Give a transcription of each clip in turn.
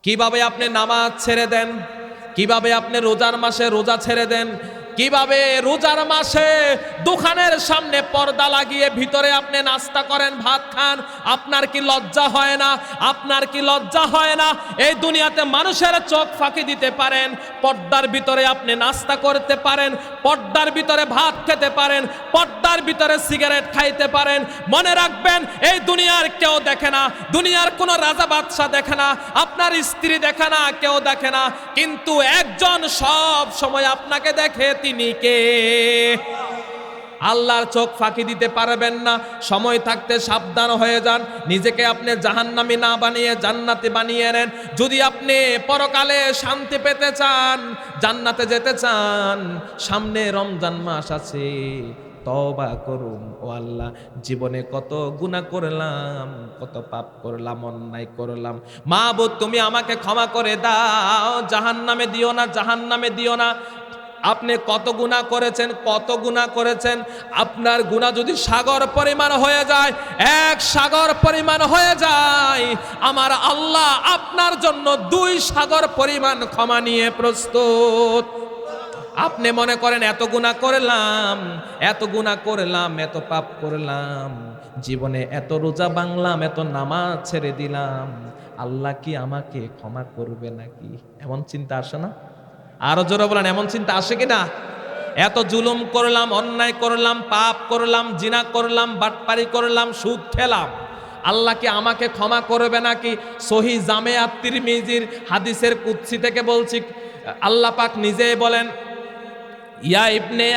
কিভাবে আপনি নামাজ ছেড়ে দেন, কিভাবে আপনি রোজার মাসে রোজা ছেড়ে দেন, কিভাবে রোজার মাসে দোকানের সামনে পর্দা লাগিয়ে ভিতরে আপনি নাস্তা করেন, ভাত খান। আপনার কি লজ্জা হয় না? আপনার কি লজ্জা হয় না? এই দুনিয়াতে মানুষের চোখ ফাঁকি দিতে পারেন, পর্দার ভিতরে আপনি নাস্তা করতে পারেন, পর্দার ভিতরে ভাত খেতে পারেন, পর্দার ভিতরে সিগারেট খাইতে পারেন। মনে রাখবেন, এই দুনিয়ার কেউ দেখে না, দুনিয়ার কোনো রাজা বাদশা দেখে না, আপনার স্ত্রী দেখে না, কেউ দেখে না, কিন্তু একজন সব সময় আপনাকে দেখে। তিনি কে? আল্লাহর চোখ ফাঁকি দিতে পারবেন না। সময় থাকতে সাবধান হয়ে যান, নিজেকে আপনি জাহান্নামী না বানিয়ে জান্নাতে বানিয়ে নেন। যদি আপনি পরকালে শান্তি পেতে চান, জান্নাতে যেতে চান, সামনে রমজান মাস আছে, তওবা করুন। ও আল্লাহ, জীবনে কত গুনাহ করলাম, কত পাপ করলাম, অন্যায় করলাম, মাবুদ তুমি আমাকে ক্ষমা করে দাও, জাহান্নামে দিও না, জাহান্নামে দিও না। আপনি কত গুনাহ করেছেন, কত গুনাহ করেছেন। আপনার গুনাহ যদি সাগর পরিমাণ হয়ে যায়, এক সাগর পরিমাণ হয়ে যায়, আমার আল্লাহ আপনার জন্য 2 সাগর পরিমাণ ক্ষমা নিয়ে প্রস্তুত। আপনি মনে করেন এত গুনাহ করলাম, এত গুনাহ করলাম, এত পাপ করলাম, জীবনে এত রোজা ভাঙলাম, এত নামাজ ছেড়ে দিলাম, আল্লাহ কি আমাকে ক্ষমা করবে নাকি? এমন চিন্তা আসে না? আরো জোরে বলেন, এমন চিন্তা আসে কিনা? এত জুলুম করলাম, অন্যায় করলাম, পাপ করলাম, জিনা করলাম, বাটপারি করলাম, সুদ খেলাম, আল্লাহ কি আমাকে ক্ষমা করবে নাকি? সহিহ জামে আত-তিরমিজির হাদিসের কুদসি থেকে বলছি, আল্লাহ পাক নিজেই বলেন, ইয়া ইবনে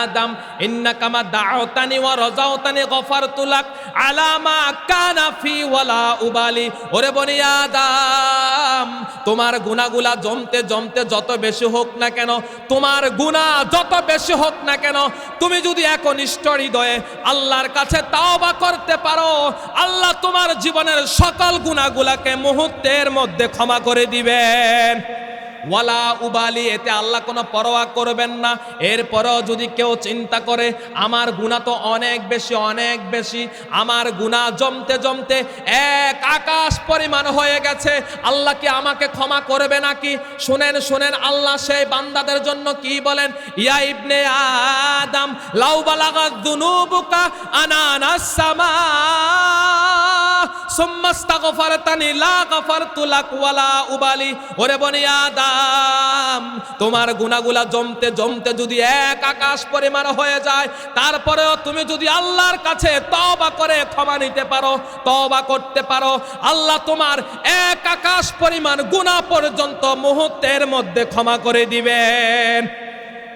আদম ইন্নাকা মা দাউতানি ওয়া রাজাউতানি গফারতু লাক আলা মা কানা ফি ওয়ালা উবালি। ওরে বনি আদম, তোমার গুনাহগুলা জমতে জমতে যত বেশি হোক না কেন, তোমার গুনাহ যত বেশি হোক না কেন, তুমি যদি একনিষ্ঠ হৃদয়ে আল্লাহর কাছে তাওবা করতে পারো, আল্লাহ তোমার জীবনের সকল গুনাহগুলাকে মুহূর্তের মধ্যে ক্ষমা করে দিবেন। ওয়ালা উবালি, এতে আল্লাহ কোনো পরোয়া করবেন না। এরপরেও যদি কেউ চিন্তা করে আমার গুনাহ তো অনেক বেশি, অনেক বেশি, আমার গুনাহ জমতে জমতে এক আকাশ পরিমাণ হয়ে গেছে, আল্লাহ কি আমাকে ক্ষমা করবে নাকি? শুনেন শুনেন, আল্লাহ সেই বান্দাদের জন্য কি বলেন, ইয়া ইবনে আদম লাউ বালাগাত যুনুবুকা আনানাস সামা সুম্মা ইস্তাগফারতানি লা গফারতু লাক ওয়ালা উবালি। ওরে বনি আদম, তোমার গুনাহগুলা জমতে জমতে যদি এক আকাশ পরিমাণ হয়ে যায়, তারপরেও তুমি যদি আল্লাহর কাছে তওবা করে ক্ষমা নিতে পারো, তওবা করতে পারো, আল্লাহ তোমার এক আকাশ পরিমাণ গুনাহ পর্যন্ত মুহূর্তের মধ্যে ক্ষমা করে দিবেন।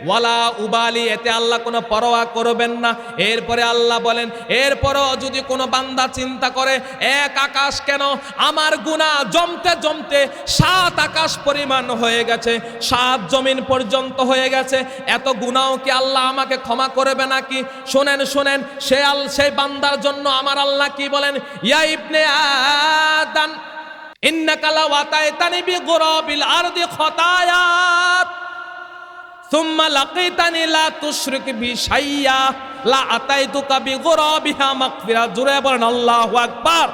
ওয়ালা উবালি, এতে আল্লাহ কোনো পরোয়া করবেন না। এরপরে আল্লাহ বলেন, এরপরও যদি কোনো বান্দা চিন্তা করে এক আকাশ কেন, আমার গুনাহ জমতে জমতে 7 আকাশ পরিমাণ হয়ে গেছে, 7 জমিন পর্যন্ত হয়ে গেছে, এত গুনাহ কি আল্লাহ আমাকে ক্ষমা করবে নাকি? শোনেন শোনেন, সেই বান্দার জন্য আমার আল্লাহ কি বলেন, ইয়া ইবনে আদম ইন্নাকা লাওয়াতাইতানি বিগুরাবিল আরদি খতায়াত সুম্মা লাকিতানি লা তুশরিক বি শাইয়া লা আতাইতুকা বিগুরাবিহা মাগফিরা। জোরে বলেন আল্লাহু আকবার।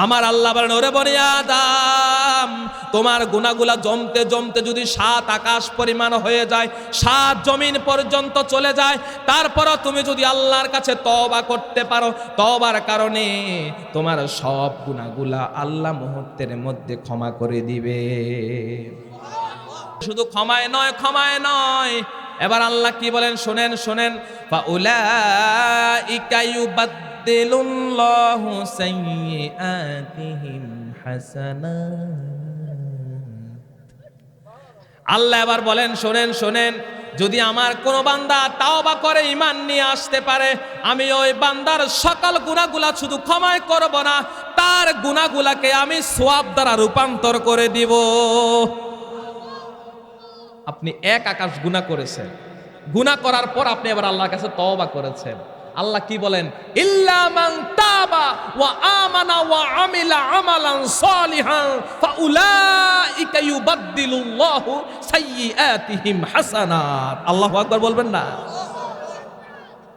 আমার আল্লাহ বলেন, ওরে বনি আদম, তোমার গুনাহগুলা জমতে জমতে যদি 7 আকাশ পরিমাণ হয়ে যায়, 7 জমিন পর্যন্ত চলে যায়, তারপরও তুমি যদি আল্লাহর কাছে তওবা করতে পারো, তওবার কারণে তোমার সব গুনাহগুলা আল্লাহ মুহূর্তের মধ্যে ক্ষমা করে দিবে। শুধু ক্ষমায় নয়, ক্ষমায় নয়, এবার আল্লাহ কি বলেন শোনেন শোনেন, ফাউলাইকা ইউবাদদিলুল্লাহু সাইয়্যাতিহিম হাসানাত। আল্লাহ এবার বলেন শোনেন শোনেন, যদি আমার কোন বান্দা তাওবা করে ঈমান নিয়ে আসতে পারে, আমি ওই বান্দার সকল গুনাহগুলা শুধু ক্ষমাই করব না, তার গুনাহগুলাকে আমি সওয়াব দ্বারা রূপান্তর করে দিব। আপনি এক আকাশ গুনাহ করেছেন, গুনাহ করার পর আপনি এবার আল্লাহর কাছে তওবা করেছেন, আল্লাহ কি বলেন, ইল্লা মান তাবা ওয়া আমানা ওয়া আমিলা আমালান সালিহান ফাউলাইকা ইউবাদদিলুল্লাহু সাইয়্যাতিহিম হাসানাত। আল্লাহু আকবার বলবেন না?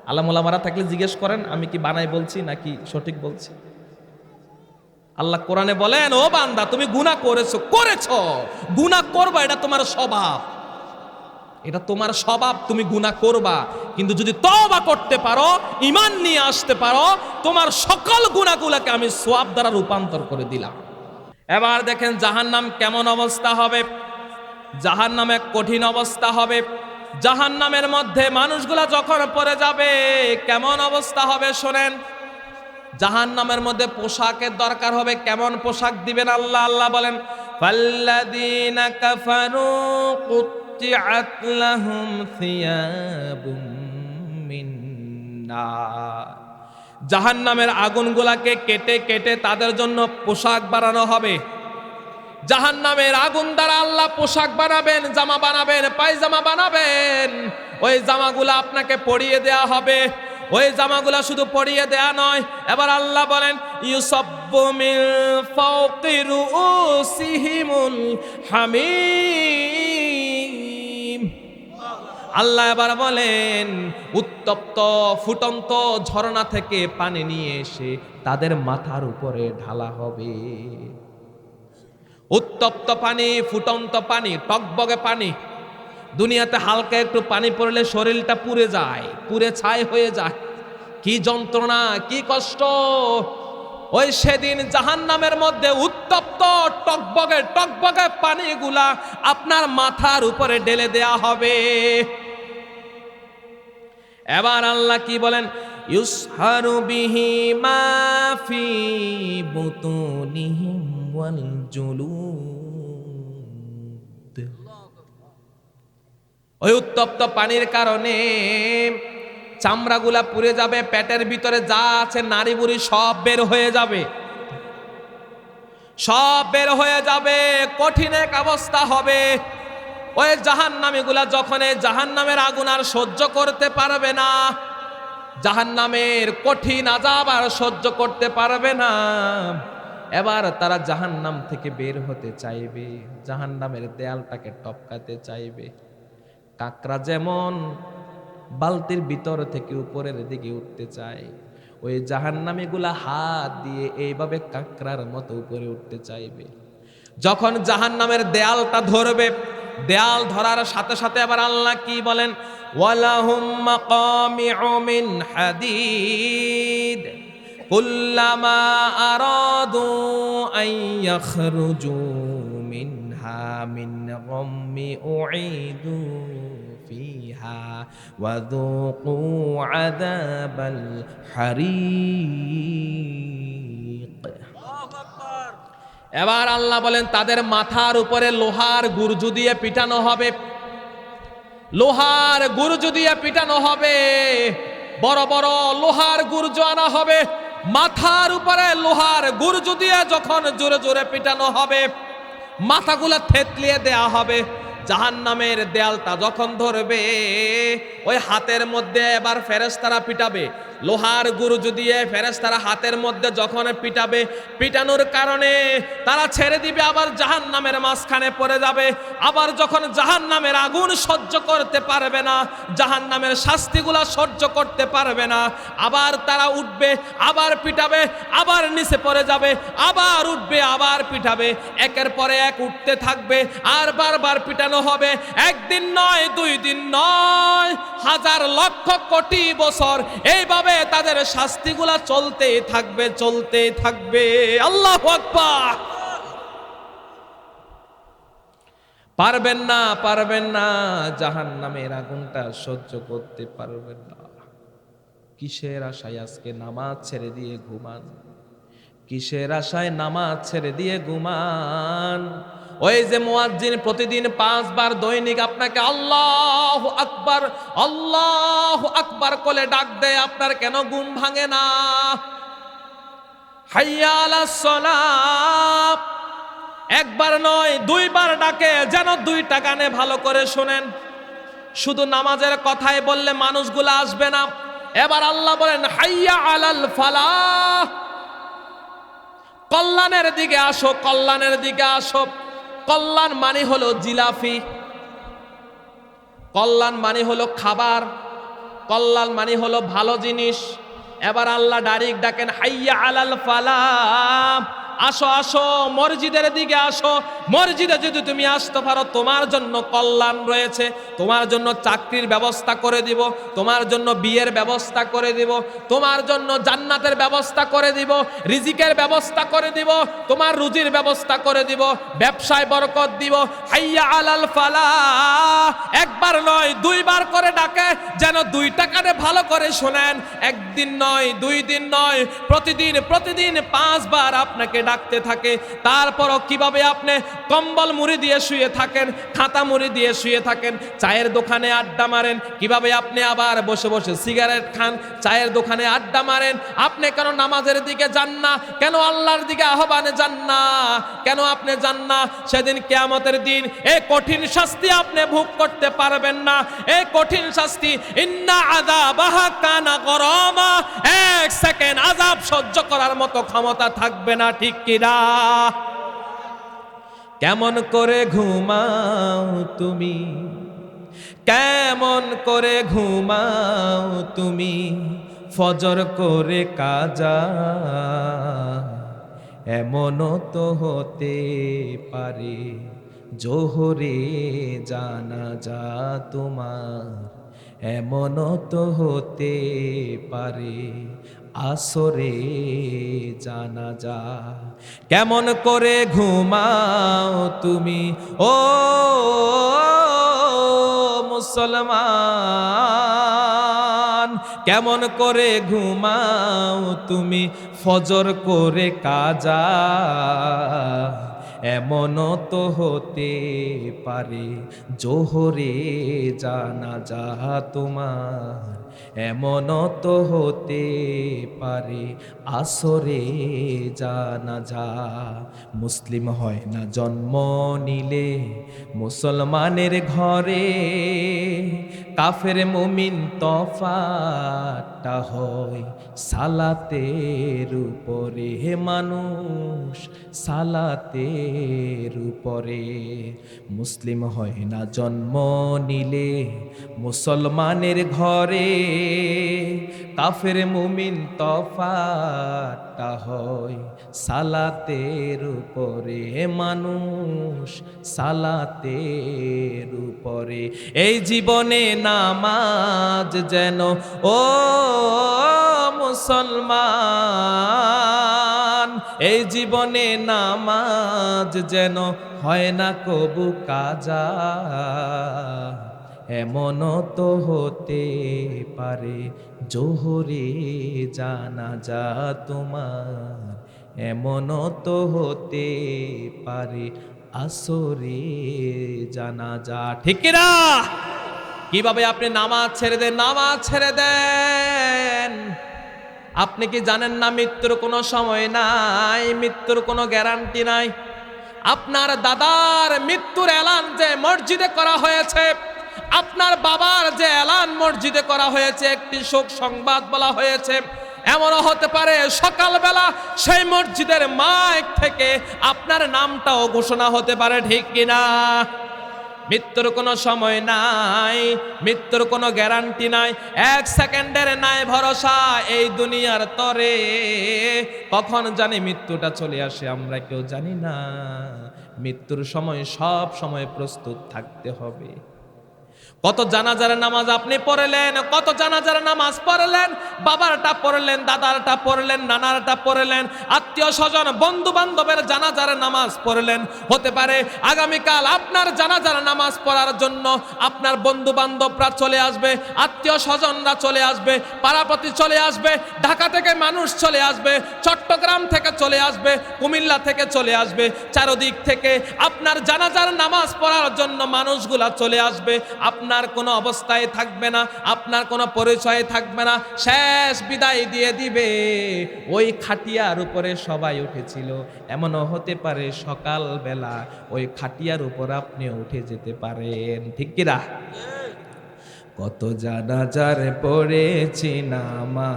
আলেম ওলামারা থাকলে জিজ্ঞেস করেন আমি কি বানাই বলছি নাকি সঠিক বলছি। আল্লাহ কোরআনে বলেন, ও বান্দা তুমি গুনাহ করেছো, গুনাহ করবা, এটা তোমার স্বভাব, এটা তোমার স্বভাব, তুমি গুনাহ করবা। কিন্তু যদি তওবা করতে পারো, ঈমান নিয়ে আসতে পারো, তোমার সকল গুনাহগুলোকে আমি সওয়াব দ্বারা রূপান্তর করে দিলাম। এবার দেখেন জাহান্নাম কেমন অবস্থা হবে। জাহান্নামে কঠিন অবস্থা হবে। জাহান্নামের মধ্যে মানুষগুলা যখন পড়ে যাবে কেমন অবস্থা হবে শোনেন। জাহান্নামের মধ্যে পোশাকের দরকার হবে। কেমন পোশাক দিবেন আল্লাহ? আল্লাহ বলেন, ফাল্লাযীনা কাফারু কুত্তিআত লাহুম সিয়াবুম মিন নার। জাহান্নামের আগুনগুলাকে কেটে কেটে তাদের জন্য পোশাক বানানো হবে। জাহান্নামের আগুন দ্বারা আল্লাহ পোশাক বানাবেন, জামা বানাবেন, পায়জামা বানাবেন। ওই জামাগুলা আপনাকে পরিয়ে দেয়া হবে। ওই জামাগুলা শুধু পরিয়ে দেয়া নয়, এবার আল্লাহ বলেন, ইউসাব্বু মিন ফাওকি রুউসিহিমুল হামিম। আল্লাহ এবার বলেন, উত্তপ্ত ফুটন্ত ঝর্ণা থেকে পানি নিয়ে এসে তাদের মাথার উপরে ঢালা হবে। উত্তপ্ত পানি, ফুটন্ত পানি, টকবগে পানি। দুনিয়াতে হালকা একটু পানি পড়লে শরীরটা পুড়ে যায়, পুড়ে ছাই হয়ে যায়। কি যন্ত্রণা, কি কষ্ট। ওই সেদিন জাহান্নামের মধ্যে উত্তপ্ত টকবগে টকবগে পানিগুলা আপনার মাথার উপরে ঢেলে দেয়া হবে। এবার আল্লাহ কি বলেন, ইউসহারু বিহি মা ফি বুতুনিহিম ওয়াল জুলুদ। ওই উত্তপ্ত পানির কারণে চামড়াগুলা পুড়ে যাবে, পেটের ভিতরে যা আছে নারী বুড়ি সব বের হয়ে যাবে, সব বের হয়ে যাবে। কঠিন এক অবস্থা হবে। ওই জাহান্নামীগুলা যখন এই জাহান্নামের আগুন আর সহ্য করতে পারবে না, জাহান্নামের কঠিন আযাব আর সহ্য করতে পারবে না, এবার তারা জাহান্নাম থেকে বের হতে চাইবে, জাহান্নামের দেয়ালটাকে টপকাতে চাইবে। কাকড়া যেমন বালতির ভিতর থেকে উপরের দিকে উঠতে চায়, ওই জাহান্নামীগুলা হাত দিয়ে এইভাবে কাকড়ার মতো উপরে উঠতে চাইবে। যখন জাহান্নামের দেয়ালটা ধরবে, দেয়াল ধরার সাথে সাথে আবার আল্লাহ কি বলেন, ওয়ালাহুম মাকামিউ মিন হাদিদ কুল্লামা আরাদু আন ইয়াখরুজু মিনহা মিন গাম্মি উঈদু ফিহা ওয়া যুকু আযাবাল হারিক। এবার আল্লাহ বলেন, তাদের মাথার উপরে লোহার গুরজু দিয়ে পিটানো হবে, লোহার গুরজু দিয়ে পিটানো হবে। বড় বড় লোহার গুরজু আনা হবে, মাথার উপরে লোহার গুরজু দিয়ে যখন জোরে জোরে পিটানো হবে, মাথাগুলো থেতলিয়ে দেয়া হবে। জাহান্নামের দেয়ালটা যখন ধরবে, ওই হাতের মধ্যে এবার ফেরেশতারা পিটাবে, লোহার গুরুজু দিয়ে ফেরেশতারা হাতের মধ্যে যখন পিটাবে, পিটানোর কারণে তারা ছেড়ে দিবে, আবার জাহান্নামের মাঝখানে পড়ে যাবে। আবার যখন জাহান্নামের আগুন সহ্য করতে পারবে না, জাহান্নামের শাস্তিগুলা সহ্য করতে পারবে না, আবার তারা উঠবে, আবার পিটাবে, আবার নিচে পড়ে যাবে, আবার উঠবে, আবার পিটাবে। একের পরে এক উঠতে থাকবে, আর বারবার পিটানো হবে। একদিন নয়, 2 দিন নয়, হাজার লক্ষ কোটি বছর এইভাবে তাদের শাস্তিগুলা চলতেই থাকবে, চলতেই থাকবে। আল্লাহু আকবার। পারবেন না, পারবেন না, জাহান্নামের আগুনটা সহ্য করতে পারবেন না। কিসের আশায় আজকে নামাজ ছেড়ে দিয়ে ঘুমান? কিসের আশায় নামাজ ছেড়ে দিয়ে ঘুমান? ওই যে মুয়াজ্জিন প্রতিদিন 5 বার দৈনিক আপনাকে আল্লাহু আকবার, আল্লাহু আকবার করে ডাক দেয়, আপনার কেন ঘুম ভাঙে না? হাইয়া আলাস সালাত একবার নয় 2 বার ডাকে, যেন 2টা গানে ভালো করে শোনেন। শুধু নামাজের কথাই বললে মানুষগুলো আসবে না। এবার আল্লাহ বলেন, হাইয়া আলাল ফালাহ, কল্যাণের দিকে আসো, কল্যাণের দিকে আসো। কল্যাণ মানে হলো জিলাফি, কল্যাণ মানে হলো খাবার, কল্যাণ মানে হলো ভালো জিনিস। এবার আল্লাহ ডাইরেক্ট ডাকেন, হাইয়া আলাল ফালাহ, আসো আসো, মসজিদের দিকে আসো। মসজিদে যদি তুমি আসতে পারো তোমার জন্য কল্যাণ রয়েছে, তোমার জন্য চাকরির ব্যবস্থা করে দিব, তোমার জন্য বিয়ের ব্যবস্থা করে দিব, তোমার জন্য জান্নাতের ব্যবস্থা করে দিব, রিজিকের ব্যবস্থা করে দিব, তোমার রুজির ব্যবস্থা করে দিব, ব্যবসায় বরকত দিব। হাইয়া আলাল ফালাহ একবার নয় দুইবার করে ডাকে, যেন 2 টাকাতে ভালো করে শোনেন। একদিন নয়, 2 দিন নয়, প্রতিদিন প্রতিদিন 5 বার আপনাকে ডাকতে থাকে। তারপরও কিভাবে আপনি কম্বল মুড়ি দিয়ে শুয়ে থাকেন, খাতা মুড়ি দিয়ে শুয়ে থাকেন, চায়ের দোকানে আড্ডা মারেন, কিভাবে আপনি আবার বসে বসে সিগারেট খান, চায়ের দোকানে আড্ডা মারেন। আপনি কেন নামাজের দিকে যান না? কেন আল্লাহর দিকে আহ্বানে যান না? কেন আপনি যান না? সেদিন কিয়ামতের দিন এই কঠিন শাস্তি আপনি ভোগ করতে পারবেন না। এই কঠিন শাস্তি, ইন্না আযাবাহা কানা গরামা, 1 সেকেন্ড আযাব সহ্য করার মতো ক্ষমতা থাকবে না, ঠিক কিনা? কেমন করে ঘুমাও তুমি, কেমন করে ঘুমাও তুমি, ফজর করে কাজা, এমনও তো হতে পারে জোহরে জানাজা তোমার, এমনও তো হতে পারে আসরে জানাজা। কেমন করে ঘুমাও তুমি ও মুসলমান, কেমন করে ঘুমাও তুমি, ফজর করে কাজা, এমনও তো হতে পারে জোহরে জানাজা তোমার, এমনও তো হতে পারে আসরে জানাজা। মুসলিম হয় না জন্ম নিলে মুসলমানের ঘরে, কাফের মুমিন তফাতটা হয় সালাতের উপরে, হে মানুষ সালাতের উপরে। মুসলিম হয় না জন্ম নিলে মুসলমানের ঘরে, কাফের মুমিন তফাতটা হয় সালাতের উপরে, হে মানুষ সালাতের উপরে। এই জীবনে নামাজ যেন ও মুসলমান, এই জীবনে নামাজ যেন হয় না কবু কাজা, এমনও তো হতে পারে জোহরে জানাজা তোমার, এমনও তো হতে পারে আসরে জানাজা, ঠিক কিনা? কিভাবে আপনি নামাজ ছেড়ে দেন, নামাজ ছেড়ে দেন? আপনি কি জানেন না মৃত্যুর কোনো সময় নাই, মৃত্যুর কোনো গ্যারান্টি নাই? আপনার দাদার মৃত্যুর এলান যে মসজিদে করা হয়েছে, আপনার বাবার যে এলান মসজিদে করা হয়েছে, একটি শোক সংবাদ বলা হয়েছে, এমনও হতে পারে সকালবেলা সেই মসজিদের মাইক থেকে আপনার নামটাও ঘোষণা হতে পারে, ঠিক কিনা? মৃত্যুর কোনো সময় নাই, মৃত্যুর কোনো গ্যারান্টি নাই, 1 সেকেন্ডের নাই ভরসা এই দুনিয়ার তরে। কখন জানি মৃত্যুটা চলে আসে আমরা কেউ জানি না। মৃত্যুর সময় সব সময় প্রস্তুত থাকতে হবে। কত জানাজার নামাজ আপনি পড়লেন, কত জানাজার নামাজ পড়লেন, বাবারটা পড়লেন, দাদারটা পড়লেন, নানারটা পড়লেন, আত্মীয় স্বজন বন্ধু বান্ধবের জানাজার নামাজ পড়লেন। হতে পারে আগামীকাল আপনার জানাজার নামাজ পড়ার জন্য আপনার বন্ধু বান্ধবরা চলে আসবে, আত্মীয় স্বজনরা চলে আসবে, পাড়াপতি চলে আসবে, ঢাকা থেকে মানুষ চলে আসবে, চট্টগ্রাম থেকে চলে আসবে, কুমিল্লা থেকে চলে আসবে, চারদিক থেকে আপনার জানাজার নামাজ পড়ার জন্য মানুষগুলা চলে আসবে। আপনার কোনো অবস্থায় থাকবে না, আপনার কোনো পরিচয় থাকবে না, শেষ বিদায় দিয়ে দিবে। ওই খাটিয়ার উপরে সবাই উঠেছিল, এমনও হতে পারে সকালবেলা ওই খাটিয়ার উপর আপনি উঠে যেতে পারেন, ঠিক কিনা? কত জানাজার পড়েছি নামাজ,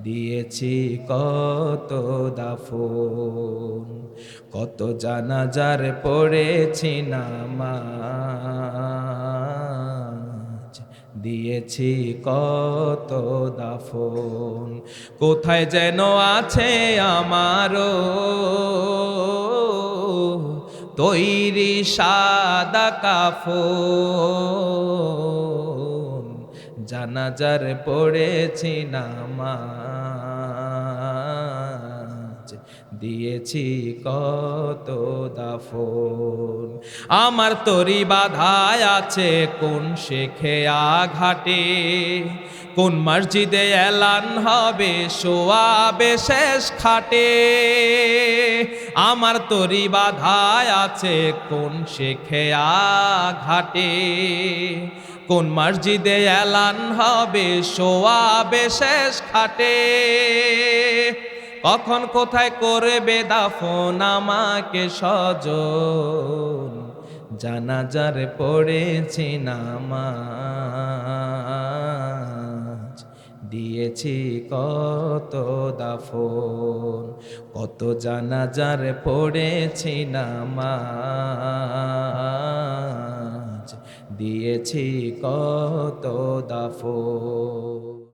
দিয়েছি কত দাফন, কত জানাজার পড়েছি নামাজ, দিয়েছি কত দাফন। কোথায় যেন আছে আমারও তৈরি সাদা কাফন, জানাজার পড়েছি নামাজ, দিয়েছি কত দাফন। আমার তরি বাধায় আছে কোন শেখে আঘাটে, কোন মসজিদে এলান হবে শোয়াবে শেষ খাটে। আমার তরি বাধায় আছে কোন শেখে আঘাটে, কোন মসজিদে এলান হবে শোয়াবে শেষ খাটে। কখন কোথায় করবে দাফন আমাকে স্বজন, জানাজার পড়েছি নামাজ, দিয়েছি কত দাফন। কত জানাজার পড়েছি নামাজ, দিয়েছি কত দাফন।